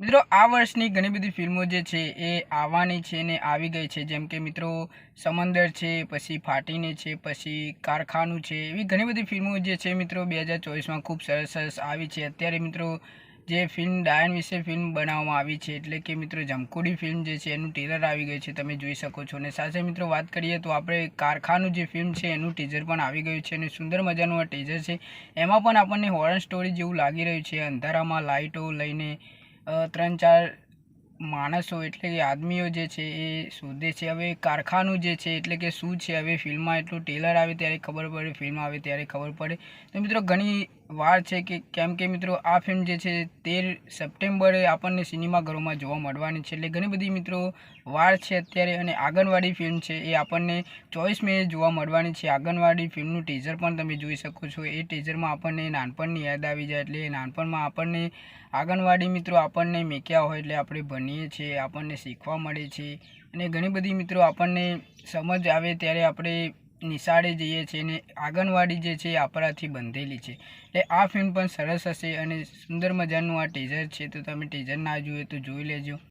મિત્રો આ વર્ષની ઘણી બધી ફિલ્મો જે છે એ આવવાની છે ને આવી ગઈ છે, જેમ કે મિત્રો સમંદર છે, પછી ફાટીને છે, પછી કારખાનું છે, એવી ઘણી બધી ફિલ્મો જે છે મિત્રો 2024માં ખૂબ સરસ સરસ આવી છે। અત્યારે મિત્રો જે ફિલ્મ ડાયન વિશે ફિલ્મ બનાવવામાં આવી છે, એટલે કે મિત્રો જમકુડી ફિલ્મ જે છે એનું ટીઝર આવી ગયું છે, તમે જોઈ શકો છો। અને સાથે મિત્રો વાત કરીએ તો આપણે કારખાનું જે ફિલ્મ છે એનું ટીઝર પણ આવી ગયું છે અને સુંદર મજાનું આ ટીઝર છે। એમાં પણ આપણને હોરર સ્ટોરી જેવું લાગી રહ્યું છે। અંધારામાં લાઇટો લઈને 3-4 માણસો એટલે કે આદમીઓ જે છે એ શોધે છે। હવે કારખાનું જે છે એટલે કે શું છે, હવે ફિલ્મમાં એટલું ટેલર આવે ત્યારે ખબર પડે, ફિલ્મ આવે ત્યારે ખબર પડે। તો મિત્રો ઘણી વાર છે કે કેમ કે મિત્રો આ ફિલ્મ જે છે 13 સપ્ટેમ્બરે આપણને સિનેમાઘરોમાં જોવા મળવાની છે, એટલે ઘણી બધી મિત્રો વાર છે અત્યારે। અને આંગણવાડી ફિલ્મ છે એ આપણને 24 મે જોવા મળવાની છે। આંગણવાડી ફિલ્મનું ટીઝર પણ તમે જોઈ શકો છો। એ ટીઝરમાં આપણને નાનપણની યાદ આવી જાય, એટલે નાનપણમાં આપણને આંગણવાડી મિત્રો આપણને મેક્યા હોય એટલે આપણે ભણીએ છીએ, આપણને શીખવા મળે છે અને ઘણી બધી મિત્રો આપણને સમજ આવે ત્યારે આપણે નિશાળે જઈએ છીએ અને આંગણવાડી જે છે એ આપણાથી બંધેલી છે। એટલે આ ફિલ્મ પણ સરસ હશે અને સુંદર મજાનું આ ટીઝર છે, તો તમે ટીઝર ના જોયું તો જોઈ લેજો।